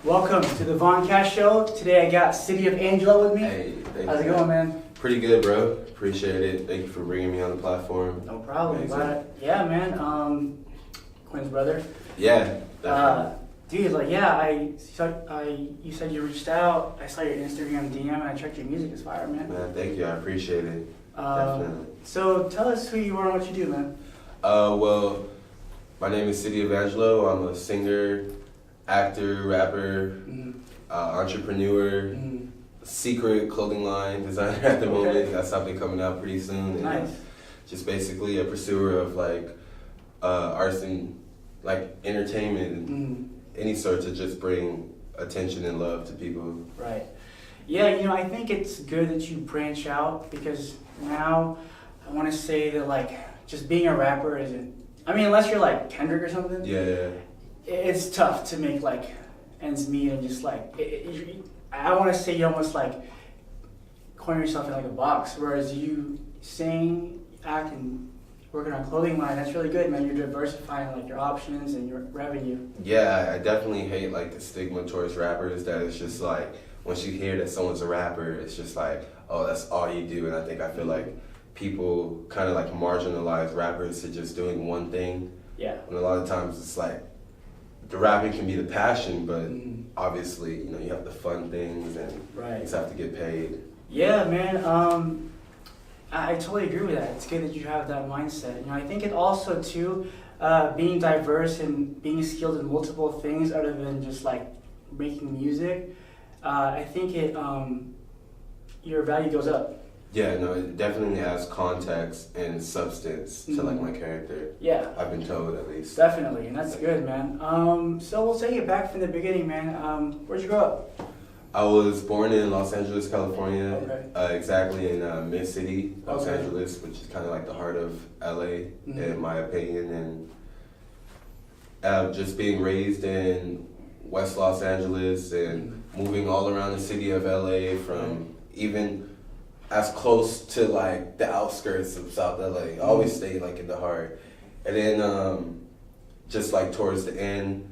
Welcome to the Voncast show. Today I got City of Angelo with me. Hey, how's it going, man? Pretty good, bro. Appreciate it. Thank you for bringing me on the platform. No problem. Yeah, man. Quinn's brother. Yeah, definitely. Dude, like, yeah, you said you reached out. I saw your Instagram DM and I checked your music. It's fire, man. Man, thank you. I appreciate it. Definitely. So tell us who you are and what you do, man. Well, my name is City Of Angelo. I'm a singer, actor, rapper, entrepreneur, secret clothing line designer at the moment. Got something coming out pretty soon. And Nice. Just basically a pursuer of like arts and like entertainment and any sort to just bring attention and love to people. Right. Yeah, you know, I think it's good that you branch out because now I want to say that like just being a rapper isn't. I mean, unless you're like Kendrick or something. Yeah. It's tough to make like ends meet and just like I want to say you almost like corner yourself in like a box. Whereas you sing, act, and working on clothing line, that's really good, man. You're diversifying like your options and your revenue. Yeah, I definitely hate like the stigma towards rappers that it's just like once you hear that someone's a rapper, it's just like, oh, that's all you do. And I feel like people kind of like marginalize rappers to just doing one thing. Yeah. And a lot of times it's like the rapping can be the passion, but obviously, you know, you have the fun things and you just have to get paid. Yeah, man. I totally agree with that. It's good that you have that mindset. You know, I think it also too, being diverse and being skilled in multiple things other than just like making music. I think your value goes up. Yeah, no, it definitely adds context and substance to like my character. Yeah. I've been told at least. Definitely, and that's good, man. So we'll take it back from the beginning, man. Where'd you grow up? I was born in Los Angeles, California. Okay. Exactly in mid-city Los Angeles, which is kind of like the heart of LA, in my opinion. And just being raised in West Los Angeles and moving all around the city of LA from even as close to like the outskirts of South LA. Always stayed like in the heart. And then just like towards the end,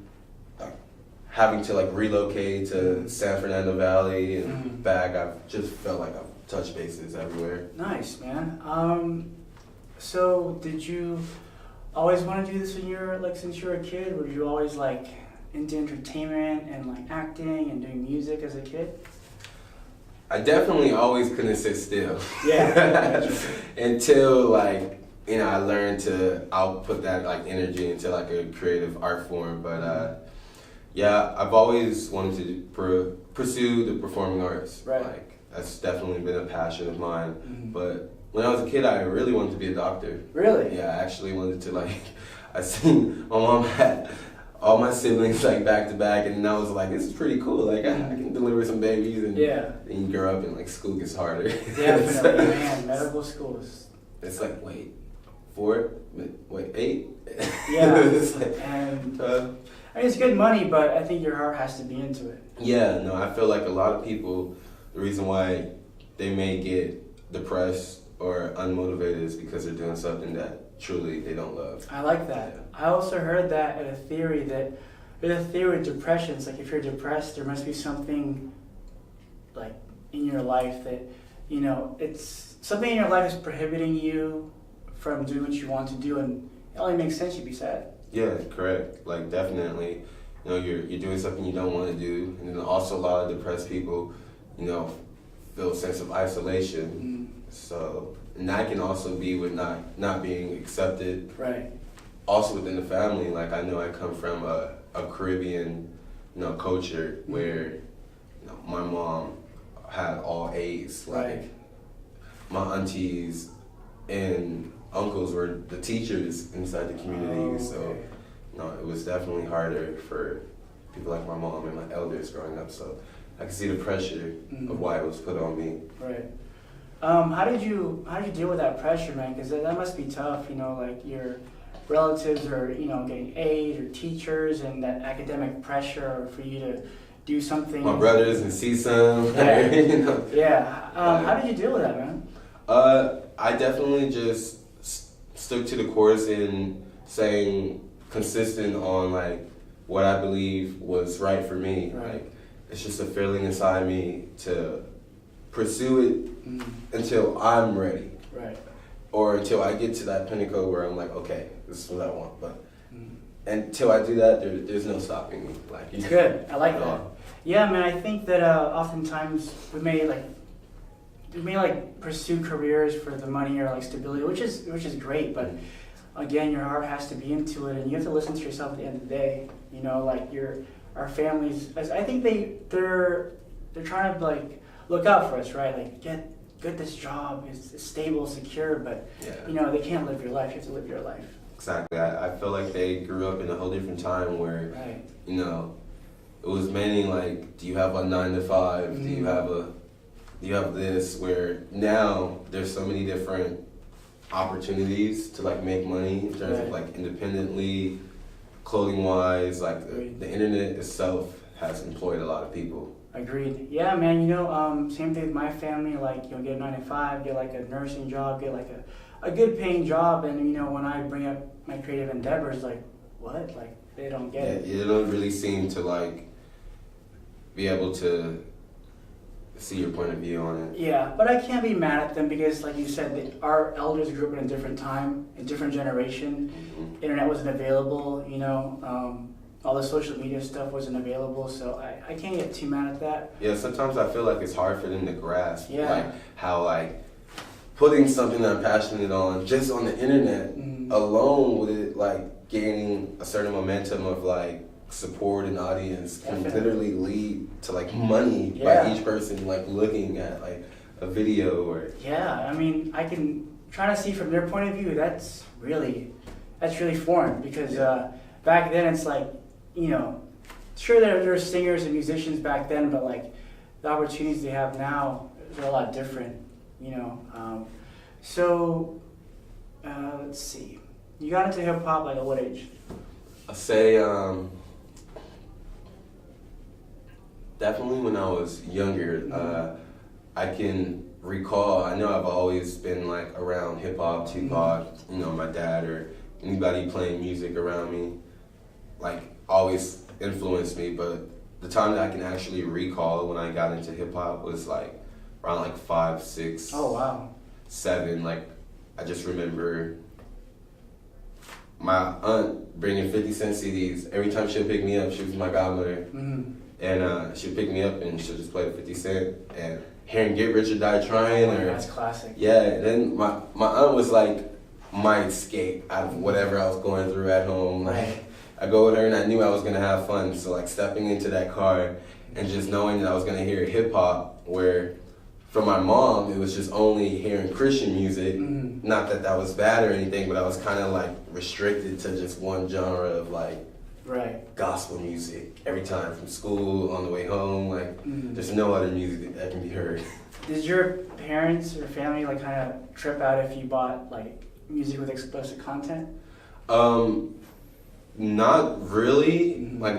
having to like relocate to San Fernando Valley and back, I've just felt like I've touched bases everywhere. Nice, man. So did you always want to do this when you were like since you were a kid? Were you always like into entertainment and like acting and doing music as a kid? I definitely always couldn't sit still. Yeah. Until like, you know, I learned to output that like energy into like a creative art form. But yeah, I've always wanted to pursue the performing arts. Right. Like that's definitely been a passion of mine. But when I was a kid, I really wanted to be a doctor. Really? Yeah, I actually wanted to like, I seen my mom had all my siblings like back to back, and I was like, this is pretty cool. Like I can deliver some babies, and then you grow up and like school gets harder. Definitely, man. Medical schools. It's like wait, 8. Yeah. It's like, and I mean, it's good money, but I think your heart has to be into it. Yeah, no, I feel like a lot of people, the reason why they may get depressed or unmotivated is because they're doing something that truly they don't love. I like that. I also heard that at a theory that there's a theory of depression. It's like if you're depressed, there must be something like in your life that, you know, it's something in your life is prohibiting you from doing what you want to do, and it only makes sense you'd be sad. Yeah, correct. Like definitely, you know, you're doing something you don't want to do, and then also a lot of depressed people, you know, feel a sense of isolation. So, and that can also be with not being accepted. Right. Also within the family, like I know I come from a Caribbean, you know, culture where, you know, my mom had all A's. Like my aunties and uncles were the teachers inside the community. So, you know, it was definitely harder for people like my mom and my elders growing up. So I can see the pressure of why it was put on me. Right. How did you deal with that pressure, man? Because that must be tough, you know, like your relatives are, you know, getting A's or teachers and that academic pressure for you to do something. My brothers and see some. Yeah. You know? Yeah. How did you deal with that, man? I definitely just stuck to the course and staying consistent on like what I believe was right for me. Right. Like, it's just a feeling inside me to pursue it until I'm ready. Right. Or until I get to that pinnacle where I'm like, okay, this is what I want. But until I do that, there's no stopping me. Like, It's good. I like that. Yeah, man. I think that oftentimes we may pursue careers for the money or like stability, which is great. But again, your heart has to be into it, and you have to listen to yourself at the end of the day. You know, like our families. I think they're trying to like look out for us, right? Like get this job, it's stable, secure, but you know they can't live your life. You have to live your life. Exactly. I feel like they grew up in a whole different time where, you know, it was mainly like, do you have a 9 to 5? Do you have this? Where now there's so many different opportunities to like make money in terms of like independently, clothing wise. Like the internet itself has employed a lot of people. Agreed. Yeah, man. You know, same thing with my family. Like, you'll get a 9 to 5, get like a nursing job, get like a good paying job, and you know, when I bring up my creative endeavors, like, what? Like, they don't get it. They don't really seem to like be able to see your point of view on it. Yeah, but I can't be mad at them because, like you said, our elders grew up in a different time, a different generation. Internet wasn't available, you know. All the social media stuff wasn't available, so I can't get too mad at that. Yeah, sometimes I feel like it's hard for them to grasp, like how like putting something that I'm passionate on just on the internet alone with it like gaining a certain momentum of like support and audience can literally lead to like money by each person like looking at like a video or I mean, I can try to see from their point of view that's really foreign because back then it's like, you know, sure there were singers and musicians back then, but like the opportunities they have now are a lot different, you know. So let's see, you got into hip hop like at what age? I say definitely when I was younger. I can recall, I know I've always been like around hip hop, Tupac, you know, my dad or anybody playing music around me, like always influenced me, but the time that I can actually recall when I got into hip hop was like around like 5, 6, 7. Like I just remember my aunt bringing 50 cent CDs. Every time she'll pick me up, she was my godmother, and she'd pick me up and she'll just play 50 Cent and hearing Get Rich or Die Trying. That's classic. Yeah, and then my aunt was like my escape out of whatever I was going through at home. Like I go with her and I knew I was gonna have fun. So like stepping into that car and just knowing that I was gonna hear hip hop, where for my mom it was just only hearing Christian music. Not that that was bad or anything, but I was kind of like restricted to just one genre of like gospel music every time from school on the way home. Like there's no other music that can be heard. Did your parents or family like kind of trip out if you bought like music with explicit content? Not really. Like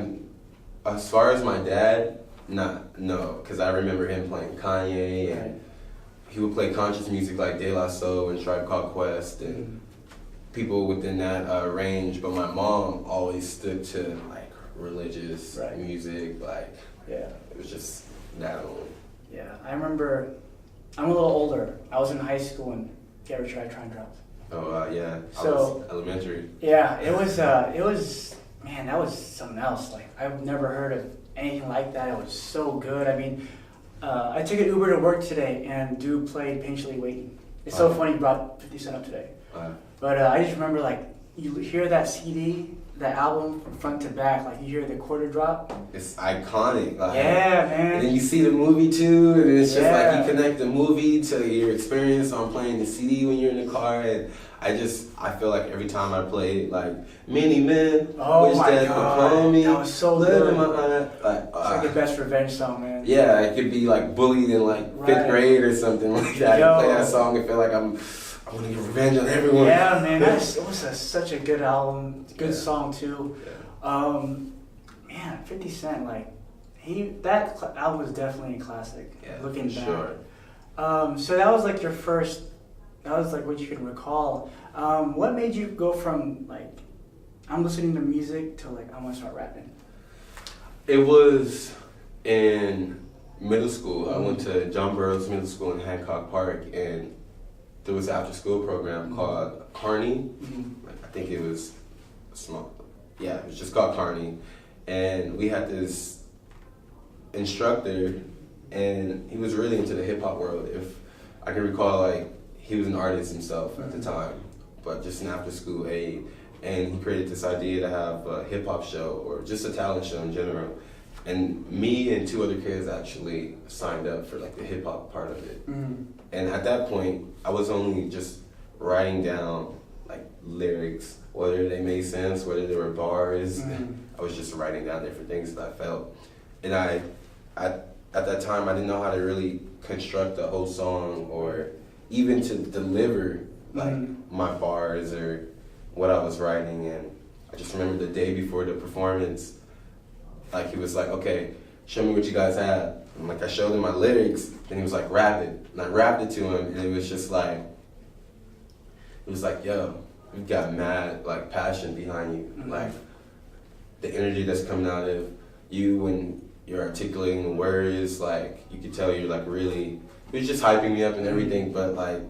as far as my dad, no, because I remember him playing Kanye and he would play conscious music like De La Soul and Tribe Called Quest and people within that range. But my mom always stuck to like religious music. Like it was just that only. Yeah, I remember. I'm a little older. I was in high school when Get Rich or Die Trying dropped. Oh yeah. So I was elementary. Yeah, it was man, that was something else. Like I've never heard of anything like that. It was so good. I mean, I took an Uber to work today and dude played Patiently Waiting. It's so funny you brought 50 Cent up today. But I just remember like you hear that CD, that album from front to back, like you hear the quarter drop. It's iconic. Like, man. And then you see the movie too, and it's just like you connect the movie to your experience on playing the CD when you're in the car. And I feel like every time I play it, like Many Men, oh Wish my Death God, Upon Me, that was so good. It's like the best revenge song, man. Yeah, I could be like bullied in like 5th grade or something like that. And play that song and feel like I want to get revenge on everyone. Yeah, man, it was such a good album, good song too. Man, 50 Cent, like that album was definitely a classic. Looking back. Sure. So that was like your first. That was like what you can recall. What made you go from like I'm listening to music till like I'm gonna start rapping? It was in middle school. I went to John Burroughs Middle School in Hancock Park, and there was an after-school program called Carney. I think it was small. Yeah, it was just called Carney, and we had this instructor, and he was really into the hip hop world. If I can recall, like he was an artist himself at the time, but just an after-school aide. And he created this idea to have a hip hop show or just a talent show in general. And me and two other kids actually signed up for like the hip hop part of it. And at that point, I was only just writing down like lyrics, whether they made sense, whether they were bars. I was just writing down different things that I felt. And at that time, I didn't know how to really construct a whole song or even to deliver like my bars or what I was writing. And I just remember the day before the performance, like he was like, okay, show me what you guys have. And like I showed him my lyrics, and he was like, rap it. And I rapped it to him, and it was just like, yo, you've got mad like passion behind you. Like the energy that's coming out of you when you're articulating the words, like you could tell you're like really, he was just hyping me up and everything, but like,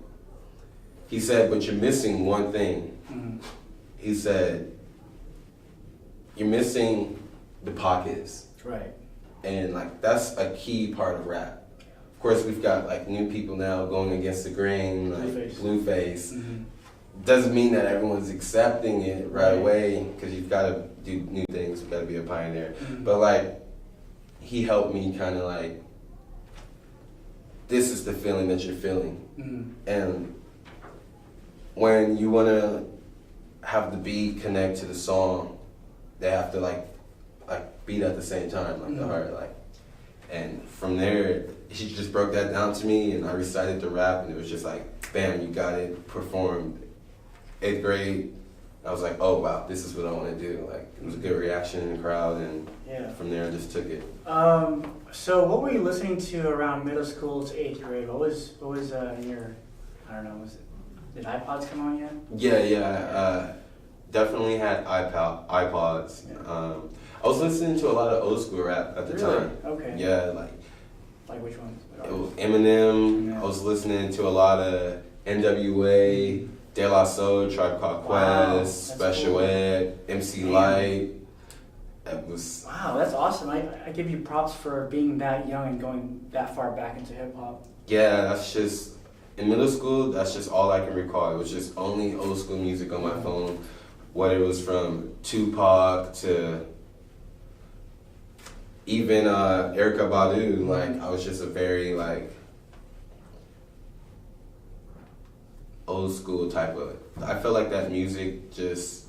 he said, but you're missing one thing. He said, you're missing the pockets. Right. And like, that's a key part of rap. Of course, we've got like new people now going against the grain, like Blueface. Doesn't mean that everyone's accepting it right away, because you've got to do new things, you've got to be a pioneer. But like, he helped me kind of like, this is the feeling that you're feeling. And when you want to have the beat connect to the song, they have to like beat at the same time, like the heart, like. And from there, he just broke that down to me, and I recited the rap, and it was just like, bam, you got it, performed. 8th grade, I was like, oh wow, this is what I want to do. Like, it was a good reaction in the crowd, and from there I just took it. So what were you listening to around middle school to 8th grade? What was your, I don't know, did iPods come on yet? Yeah, definitely had iPods. I was listening to a lot of old school rap at the time. Okay. Yeah, like which ones? It was Eminem. I was listening to a lot of NWA, De La Soul, Tribe Called Quest, Special cool. Ed, MC Light. That was that's awesome. I give you props for being that young and going that far back into hip hop. Yeah, that's just in middle school. That's just all I can recall. It was just only old school music on my phone, whether it was from Tupac to even Erykah Badu. Like, I was just a very like old school type of. I felt like that music just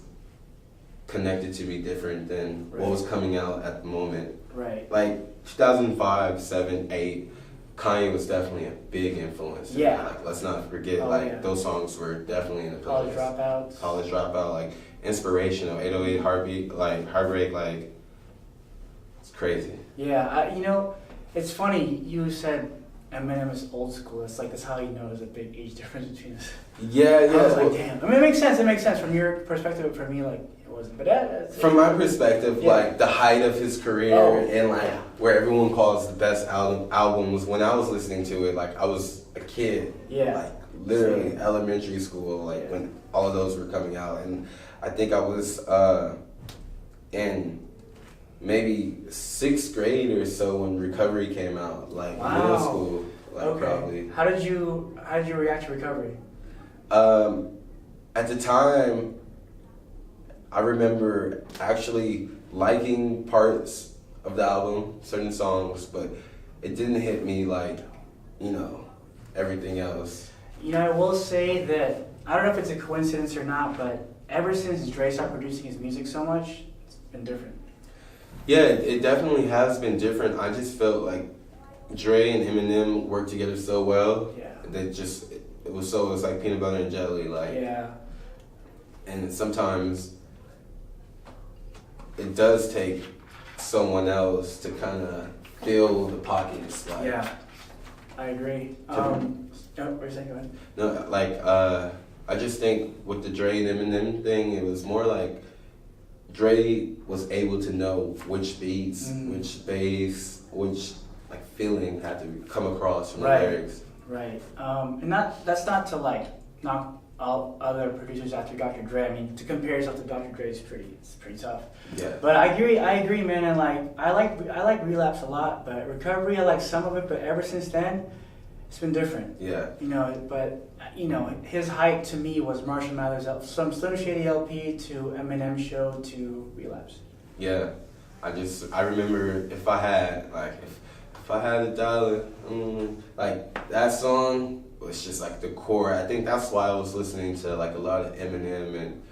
connected to me different than what was coming out at the moment. Right. Like 2005, 7, 8, Kanye was definitely a big influence. Yeah. Like, let's not forget, those songs were definitely in the College playlist. Dropouts. College Dropout, like inspirational. 808 Heartbeat, like Heartbreak, like it's crazy. Yeah, it's funny. You said Eminem is old school. It's like that's how you know there's a big age difference between us. Yeah. I was like, damn. I mean, it makes sense. It makes sense from your perspective. For me, like it wasn't. But that's from my perspective, like the height of his career and like where everyone calls the best album was when I was listening to it. Like I was a kid. Yeah. Like literally elementary school. Like when all of those were coming out, and I think I was in maybe 6th grade or so when Recovery came out, like middle school, like probably. How did you react to Recovery? At the time, I remember actually liking parts of the album, certain songs, but it didn't hit me like, everything else. I will say that, I don't know if it's a coincidence or not, but ever since Dre started producing his music so much, it's been different. Yeah, it definitely has been different. I just felt like Dre and Eminem worked together so well. Yeah. It was like peanut butter and jelly. Like, yeah. And sometimes it does take someone else to kind of fill the pockets. Like, yeah, I agree. What were you saying? Go ahead. No, like, I just think with the Dre and Eminem thing, it was more like Dre was able to know which beats, which bass, which like feeling had to come across from the lyrics. Right. And that's not to like knock all other producers after Dr. Dre. I mean, to compare yourself to Dr. Dre is pretty tough. Yeah. But I agree, man. And like I like Relapse a lot, but Recovery I like some of it. But ever since then, it's been different. Yeah. You know, but you know, his height to me was Marshall Mathers, from Slim Shady LP to Eminem Show to Relapse. Yeah. I remember if I had $1, like that song was just like the core. I think that's why I was listening to like a lot of Eminem and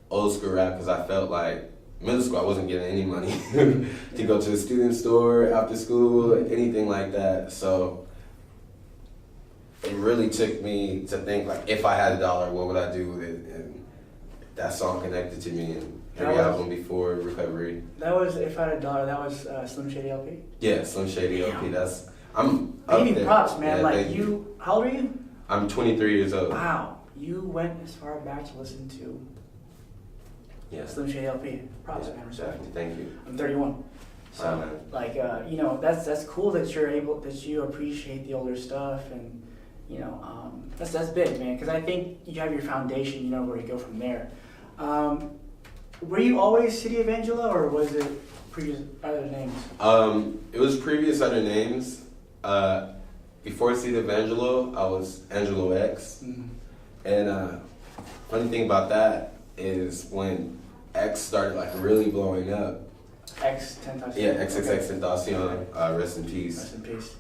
old school rap, because I felt like middle school I wasn't getting any money to go to the student store after school, anything like that. So it really took me to think like, if I had $1, what would I do with it? And that song connected to me. And every album before Recovery. That was, if I had $1, that was Slim Shady LP? Yeah, Slim Shady LP. I'm Give me props, man. Yeah, like you, how old are you? I'm 23 years old. Wow. You went as far back to listen to Slim Shady LP. Props, man. Respect. Thank you. I'm 31. So, like, you know, that's cool that you appreciate the older stuff, and you know, that's big, man. Because I think you have your foundation. You know where to go from there. Were you always City of Angelo, or was it previous other names? It was previous other names. Before City of Angelo, I was Angelo X. And funny thing about that is when X started like really blowing up. X Tentacion. Yeah, XXX Tentacion. Rest in peace. Rest in peace.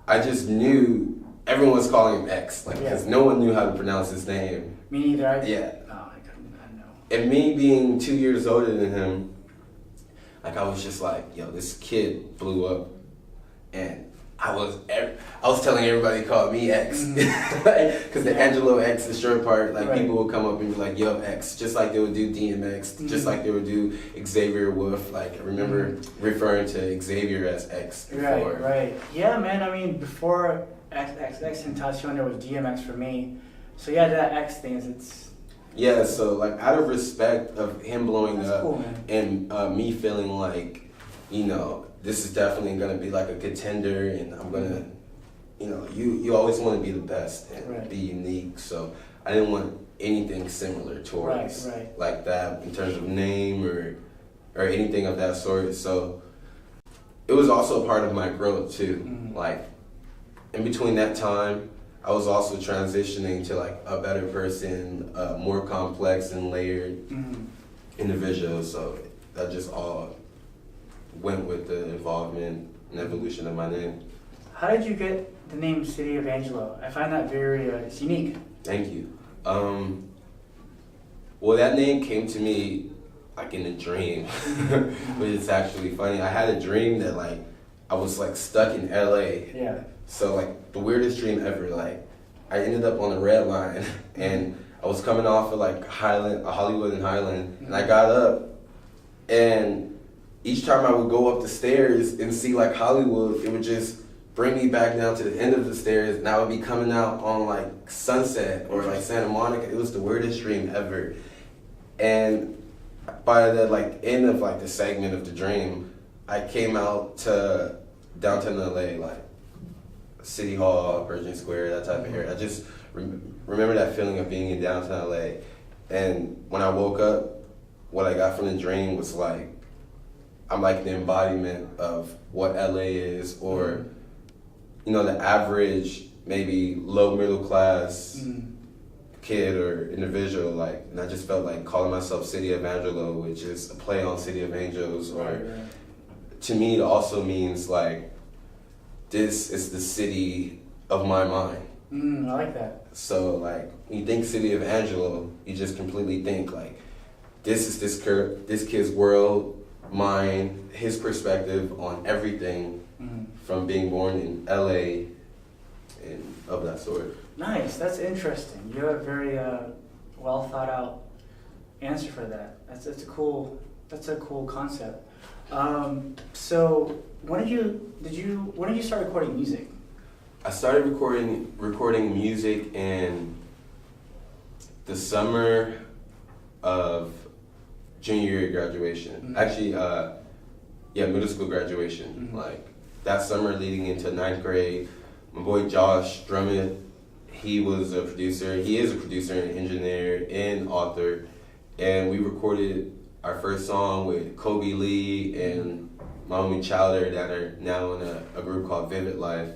I just knew everyone was calling him X, like because no one knew how to pronounce his name. Me neither. I know. And me being 2 years older than him, like I was just like, yo, this kid blew up, and I was telling everybody to call me X, because the Angelo X, the short part, like people would come up and be like, yo, X, just like they would do DMX, just like they would do Xavier Wolf. Like I remember referring to Xavier as X before. Right. Yeah, man. I mean, before XXX Tentacion, there was DMX for me. So yeah, that X thing it's. Yeah, so like out of respect of him blowing up, cool, man. And me feeling like, you know, this is definitely gonna be like a contender, and I'm gonna, you know, you always want to be the best and be unique. So I didn't want anything similar towards like that in terms of name or anything of that sort. So it was also part of my growth too. Like in between that time, I was also transitioning to like a better person, more complex and layered individual. So that just all went with the involvement and evolution of my name. How did you get the name City of Angelo? I find that very it's unique. Thank you. Well, that name came to me like in a dream, which is actually funny. I had a dream that like I was like stuck in LA. Yeah. So like the weirdest dream ever. Like I ended up on the red line, and I was coming off of like Hollywood and Highland, and I got up, and each time I would go up the stairs and see like Hollywood, it would just bring me back down to the end of the stairs, and I would be coming out on like Sunset or like Santa Monica. It was the weirdest dream ever. And by the like end of like the segment of the dream, I came out to downtown LA, like City Hall, Pershing Square, that type of area. I just remember that feeling of being in downtown LA. And when I woke up, what I got from the dream was like, I'm like the embodiment of what LA is, or, you know, the average, maybe low middle class kid or individual. Like, and I just felt like calling myself City of Angelo, which is a play on City of Angels, or to me it also means like, this is the city of my mind. I like that. So like, when you think City of Angelo, you just completely think like, this is this kid's world, mind, his perspective on everything from being born in LA and of that sort. Nice, that's interesting. You have a very well thought out answer for that. That's a cool concept. So when did you start recording music? I started recording music in the summer of junior year graduation. Actually, middle school graduation. Like that summer leading into ninth grade, my boy Josh Drummond, he was a producer. He is a producer and engineer and author, and we recorded our first song with Kobe Lee and my homie Chowder that are now in a group called Vivid Life.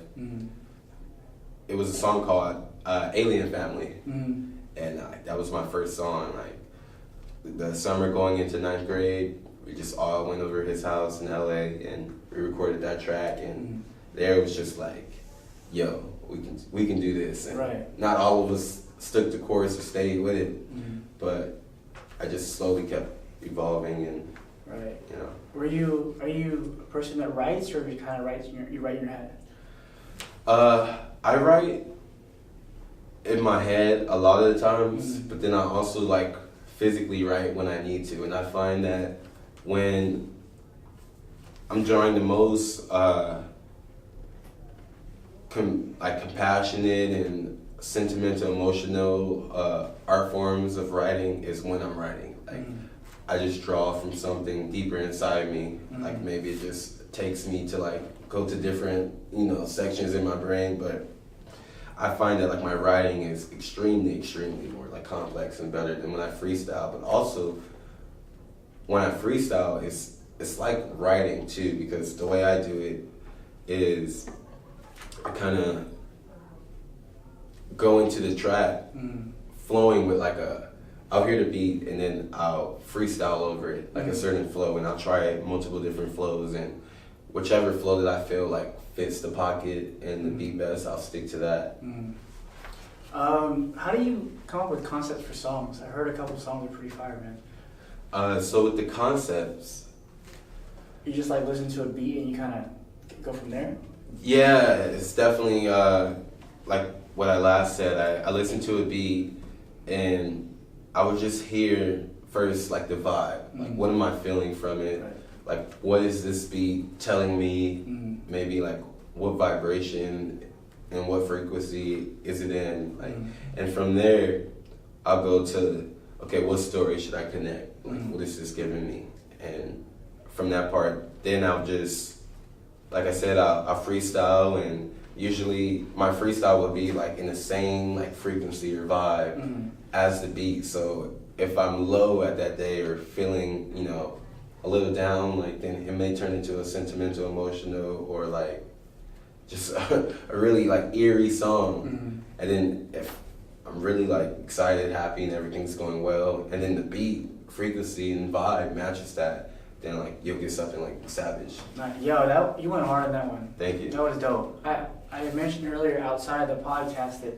It was a song called Alien Family, and that was my first song. Like the summer going into ninth grade, we just all went over to his house in LA and we recorded that track, and there it was just like, yo, we can do this. And not all of us stuck the course or stayed with it, but I just slowly kept evolving and you know. Are you a person that writes, or you kind of write you write in your head? I write in my head a lot of the times, but then I also like physically write when I need to, and I find that when I'm drawing the most compassionate and sentimental, emotional art forms of writing is when I'm writing. Like I just draw from something deeper inside me. Like maybe it just takes me to like go to different, you know, sections in my brain, but I find that like my writing is extremely more like complex and better than when I freestyle. But also when I freestyle, it's like writing too, because the way I do it is I kind of go into the track flowing with like I'll hear the beat and then I'll freestyle over it, like a certain flow, and I'll try multiple different flows, and whichever flow that I feel like fits the pocket and the beat best, I'll stick to that. How do you come up with concepts for songs? I heard a couple songs are pretty fire, man. So with the concepts, you just like listen to a beat and you kind of go from there? Yeah, it's definitely like what I last said. I listened to a beat and I would just hear first like the vibe, like what am I feeling from it? Like what is this beat telling me? Maybe like what vibration and what frequency is it in? Like, and from there I'll go to, okay, what story should I connect? Like what is this giving me? And from that part, then I'll just, like I said, I'll freestyle, and usually my freestyle will be like in the same like frequency or vibe as the beat. So if I'm low at that day or feeling, you know, a little down, like then it may turn into a sentimental, emotional, or like just a really like eerie song. And then if I'm really like excited, happy, and everything's going well, and then the beat, frequency, and vibe matches that, then like you'll get something like savage. Yo, you went hard on that one. Thank you. That was dope. I mentioned earlier outside the podcast that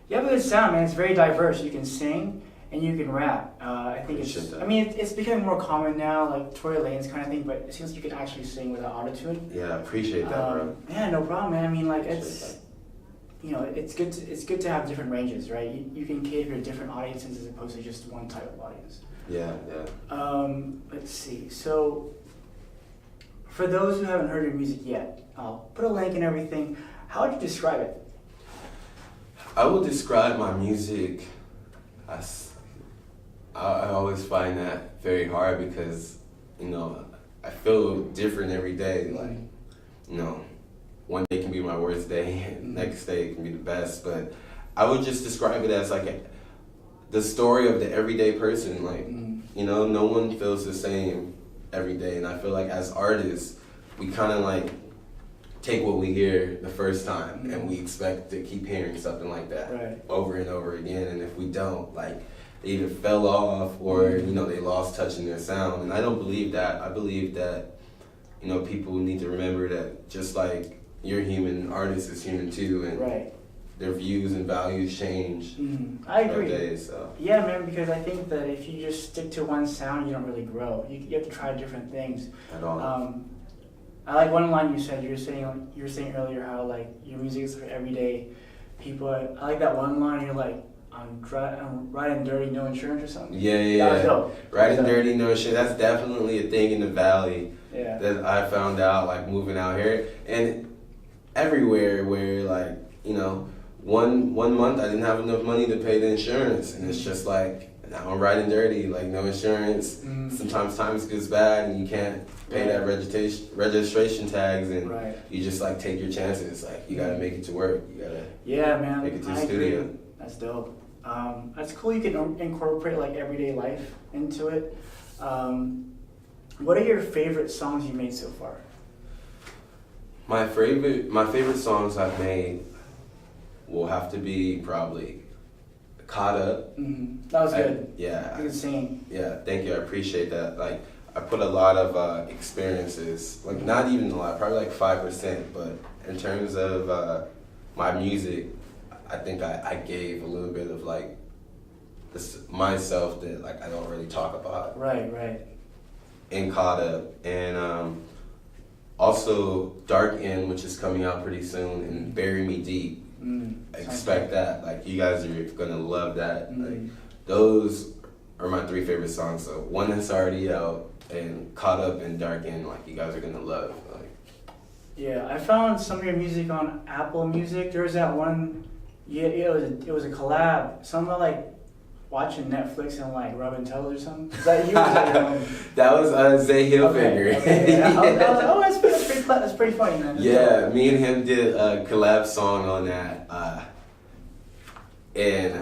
you have a good sound, man. It's very diverse. You can sing and you can rap. I think it's becoming more common now, like Tory Lanez kind of thing. But it seems like you can actually sing without autotune. Yeah, I appreciate that, bro. Yeah, no problem, man. I mean, like you know, it's good to have different ranges, right? You can cater to different audiences as opposed to just one type of audience. Yeah. Let's see. So, for those who haven't heard your music yet, I'll put a link and everything. How would you describe it? I would describe my music as, I always find that very hard because, you know, I feel different every day. Like, you know, one day can be my worst day, and next day can be the best. But I would just describe it as like the story of the everyday person. Like, you know, no one feels the same every day. And I feel like as artists, we kind of like take what we hear the first time and we expect to keep hearing something like that over and over again. And if we don't, like, they either fell off or, you know, they lost touch in their sound. And I don't believe that. I believe that, you know, people need to remember that just like you're human, artists is human too. And their views and values change. I agree. Days, so. Yeah, man, because I think that if you just stick to one sound, you don't really grow. You have to try different things. At all. I like one line you said. You were saying earlier how like your music is for everyday people. I like that one line. You're like, I'm riding dirty, no insurance or something. Yeah. Riding dirty, no insurance. That's definitely a thing in the valley that I found out like moving out here and everywhere where like, you know, one month I didn't have enough money to pay the insurance, and it's just like now I'm riding dirty, like no insurance. Sometimes times gets bad and you can't pay that registration tags, and you just like take your chances. Like you gotta make it to work. You gotta man, make it to the I studio. Agree. That's dope. That's cool. You can incorporate like everyday life into it. What are your favorite songs you made so far? My favorite songs I've made will have to be probably Caught Up. That was good. Yeah. Good singing. Yeah, thank you. I appreciate that. Like, I put a lot of experiences, like not even a lot, probably like 5%, but in terms of my music, I think I gave a little bit of like this myself that like I don't really talk about. Right. In Caught Up, and also Dark End, which is coming out pretty soon, and Bury Me Deep. Expect that. Like you guys are gonna love that. Like those are my 3 favorite songs. So one that's already out, and Caught Up and Dark End, like you guys are gonna love. Like yeah, I found some of your music on Apple Music. There was that one. Yeah, it was a collab. Something like watching Netflix and like rubbing toes or something. Is that you? That was Zay Hilfiger. Okay. Yeah. I was like, oh, that's pretty funny, man. Yeah, me and him did a collab song on that, and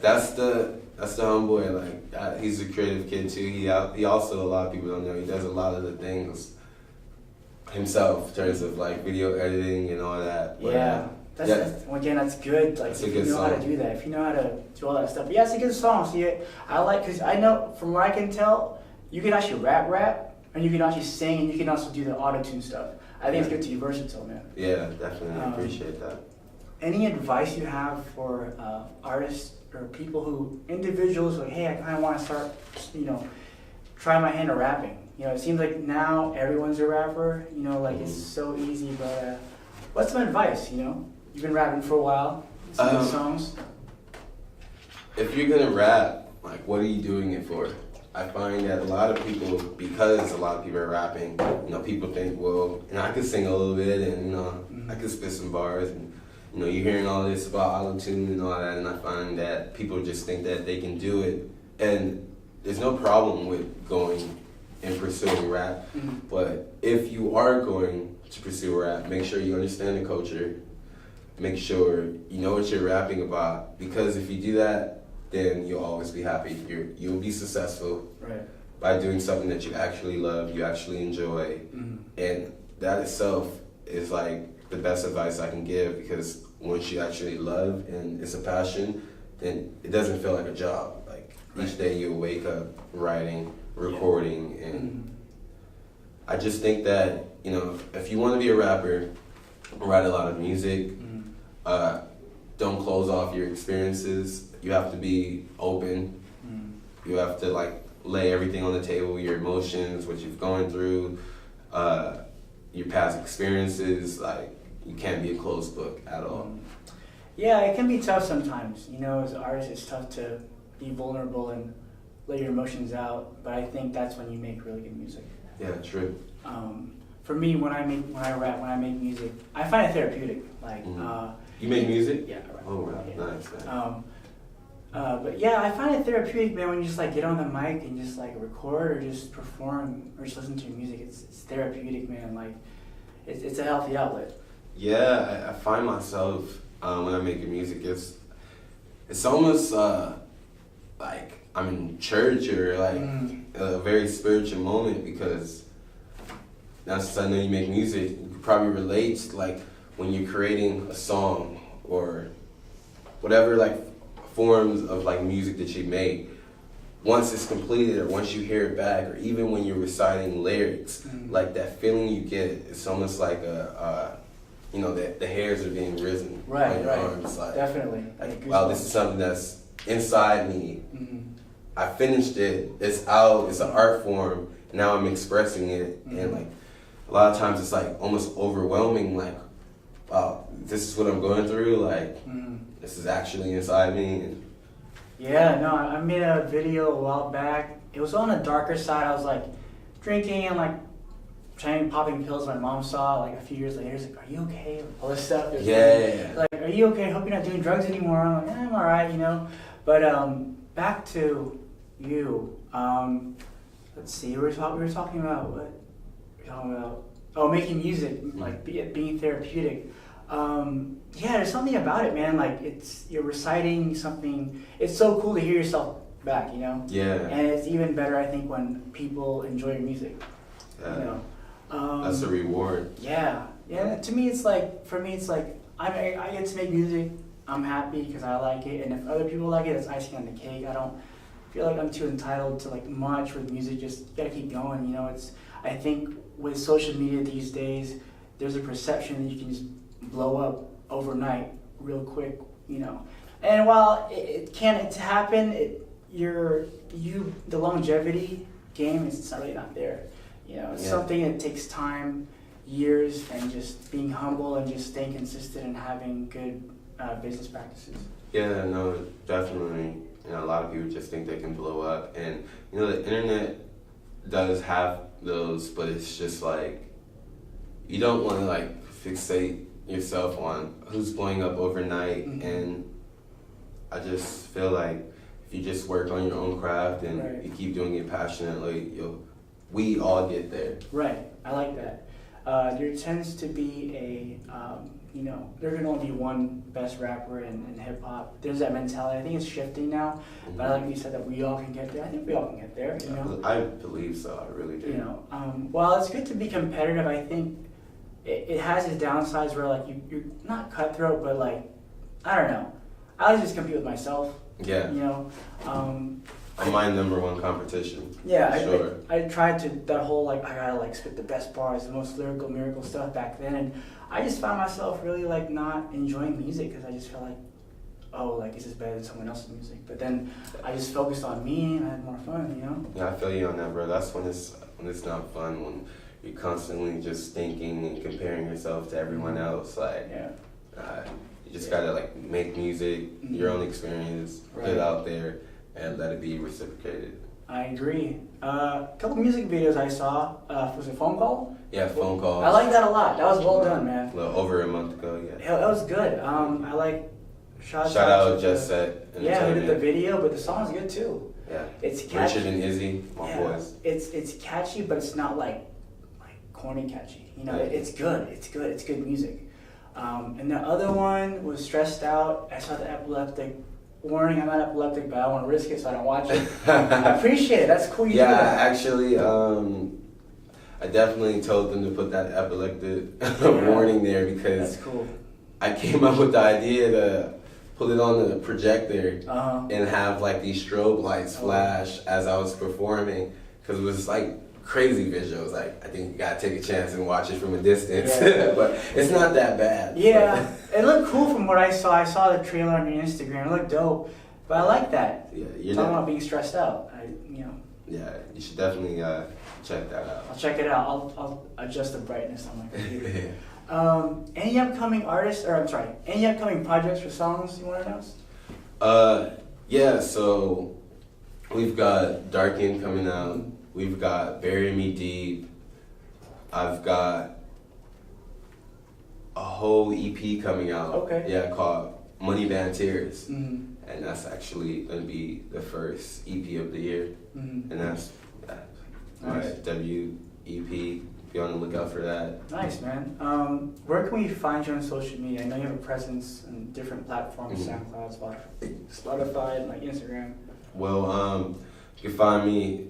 that's the homeboy. Like he's a creative kid too. He also, a lot of people don't know, he does a lot of the things himself in terms of like video editing and all that. But, yeah. That's good. Like if you know how to do that, if you know how to do all that stuff. But yeah, it's a good song. See, I like, because I know from what I can tell, you can actually rap, and you can actually sing, and you can also do the auto-tune stuff. I think it's good to be versatile, man. Yeah, definitely. I appreciate that. Any advice you have for artists or individuals like, hey, I kind of want to start, try my hand at rapping. It seems like now everyone's a rapper. It's so easy, but what's some advice? You've been rapping for a while. Some good songs. If you're gonna rap, like, what are you doing it for? I find that a lot of people, because a lot of people are rapping, people think, well, I can sing a little bit, and I can spit some bars, and you're hearing all this about auto-tune and all that, and I find that people just think that they can do it, and there's no problem with going and pursuing rap, but if you are going to pursue rap, make sure you understand the culture. Make sure you know what you're rapping about, because if you do that, then you'll always be happy. You'll be successful by doing something that you actually love, you actually enjoy, and that itself is like the best advice I can give, because once you actually love and it's a passion, then it doesn't feel like a job. Like each day you'll wake up writing, recording, and I just think that if you want to be a rapper, write a lot of music. Don't close off your experiences. You have to be open. You have to like lay everything on the table, your emotions, what you've gone through, your past experiences. Like you can't be a closed book at all. Yeah, it can be tough sometimes. As an artist, it's tough to be vulnerable and let your emotions out. But I think that's when you make really good music. Yeah, true. For me, when I rap, when I make music, I find it therapeutic. Like, you make music? Yeah, I rap. Oh, wow. Yeah. Nice. But yeah, I find it therapeutic, man. When you just like get on the mic and just like record or just perform or just listen to your music, it's therapeutic, man. Like, it's a healthy outlet. Yeah, I find myself when I'm making music, it's almost like I'm in church or like a very spiritual moment, because now since I know you make music, you could probably relate to like when you're creating a song or whatever like forms of like music that you make. Once it's completed, or once you hear it back, or even when you're reciting lyrics, like that feeling you get, it's almost like the hairs are being risen on your arms. Like, definitely. Like, wow, this is something that's inside me. I finished it. It's out. It's an art form. Now I'm expressing it, and like a lot of times it's like almost overwhelming. Like, wow, this is what I'm going through. Like, this is actually inside me. And yeah, no, I made a video a while back. It was on the darker side. I was like drinking and like popping pills. My mom saw like a few years later. She's like, "Are you okay?" All this stuff. Yeah. Like, "Are you okay? I hope you're not doing drugs anymore." I'm like, "I'm alright," But back to you. Let's see. We were talking about what? We were talking about making music, like being therapeutic. Yeah, there's something about it, man. Like you're reciting something. It's so cool to hear yourself back, you know. Yeah. And it's even better, I think, when people enjoy your music. Yeah. You know. That's a reward. Yeah. Yeah. To me, it's like I get to make music. I'm happy because I like it, and if other people like it, it's icing on the cake. I don't feel like I'm too entitled to like much with music. Just you gotta keep going. You know, I think with social media these days, there's a perception that you can just blow up overnight, real quick. You know, and while it can happen, the longevity game is really not there. You know, it's something that takes time, years, and just being humble and just staying consistent and having good business practices. Yeah, no, definitely. You know, a lot of people just think they can blow up, and you know, the internet does have those, but it's just like you don't want to like fixate yourself on who's blowing up overnight. Mm-hmm. And I just feel like if you just work on your own craft and you keep doing it passionately, we all get there. Right, I like that. There tends to be there can only be one best rapper in hip hop. There's that mentality. I think it's shifting now, but I like you said that we all can get there. I think we all can get there. You know, I believe so. I really do. You know, while it's good to be competitive, I think it has its downsides where like you're not cutthroat, but like I don't know. I just compete with myself. Yeah. You know. I'm my number one competition. Yeah, sure. I tried to that whole like I gotta like spit the best bars, the most lyrical miracle stuff back then, and I just found myself really like not enjoying music because I just felt like this is better than someone else's music. But then I just focused on me and I had more fun, you know. Yeah, I feel you on that, bro. That's when it's not fun, when you're constantly just thinking and comparing yourself to everyone else. Like, you just gotta like make music, your own experience, put it out there, and let it be reciprocated. I agree. A couple music videos I saw. Was it Phone Call? Yeah, Phone Calls. I like that a lot. That was well done, man. A little over a month ago, yeah. That was good. I like. Shout out Just Set. Yeah, we did the video, but the song's good too. Yeah. It's catchy. Richard and Izzy, my boys. It's catchy, but it's not like corny catchy. You know, it's good. It's good. It's good music. And the other one was Stressed Out. I saw the epileptic warning. I'm not epileptic, but I don't want to risk it, so I don't watch it. I appreciate it. That's cool. You do that. Actually, I definitely told them to put that epileptic warning there because that's cool. I came up with the idea to put it on the projector and have like these strobe lights flash as I was performing, because it was like crazy visuals. Like, I think you gotta take a chance and watch it from a distance. But it's not that bad. Yeah, it looked cool from what I saw. I saw the trailer on your Instagram. It looked dope. But I like that. Yeah, you're talking about being stressed out. Yeah, you should definitely check that out. I'll check it out. I'll adjust the brightness on my computer. Any upcoming any upcoming projects for songs you want to announce? Yeah, so we've got Darken coming out. We've got Bury Me Deep. I've got a whole EP coming out. Okay. Yeah, called Money Band Tears. Mm-hmm. And that's actually going to be the first EP of the year. Mm-hmm. And that's my debut EP. Be on the lookout for that. Nice, man. Where can we find you on social media? I know you have a presence on different platforms, SoundCloud, Spotify, and like Instagram. Well, you can find me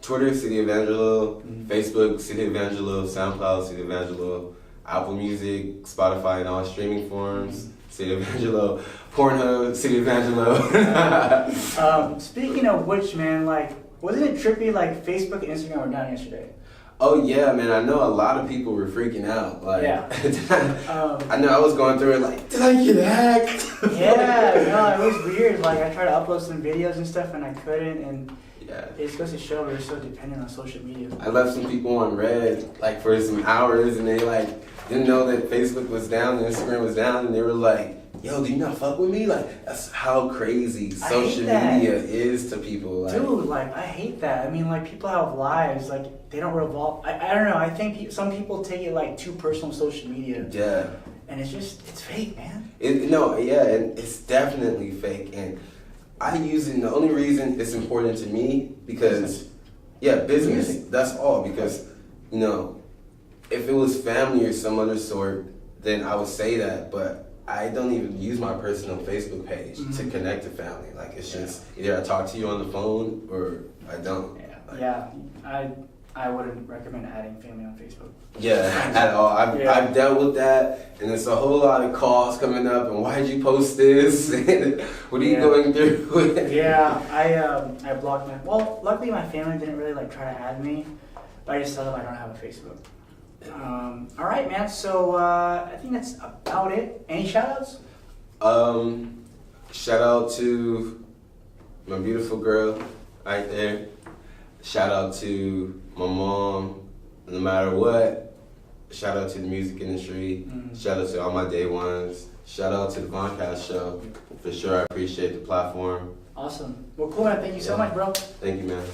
Twitter, City of Angelo, Facebook, City of Angelo, SoundCloud, City of Angelo, Apple Music, Spotify, and all streaming forums, City of Angelo, Pornhub, City of Angelo. Speaking of which, man, like, wasn't it trippy? Like, Facebook and Instagram were down yesterday. Oh yeah, man! I know a lot of people were freaking out. Like, I know I was going through it. Like, did I get hacked? Yeah, no, it was weird. Like, I tried to upload some videos and stuff, and I couldn't. And it just goes to show we're so dependent on social media. I left some people on red like for some hours, and they like didn't know that Facebook was down, and Instagram was down, and they were like, "Yo, do you not fuck with me?" Like, that's how crazy social media is to people. Like, dude, like, I hate that. I mean, like, people have lives. Like, they don't revolve. I don't know. I think some people take it like too personal, social media. Yeah. And it's fake, man. And it's definitely fake. And I use it. The only reason it's important to me because, business. Music. That's all. Because, you know, if it was family or some other sort, then I would say that. But I don't even use my personal Facebook page to connect to family. Like it's just either I talk to you on the phone or I don't. I wouldn't recommend adding family on Facebook. Yeah, at all. I've dealt with that, and it's a whole lot of calls coming up. And why did you post this? What are you going through? I blocked my. Well, luckily my family didn't really like try to add me, but I just told them I don't have a Facebook. All right, man. So I think that's about it. Any shout-outs? Shout out to my beautiful girl right there. Shout out to my mom, no matter what. Shout out to the music industry. Shout out to all my day ones. Shout out to the Voncast show. For sure, I appreciate the platform. Awesome. Well, cool, man. Thank you so much, bro. Thank you, man.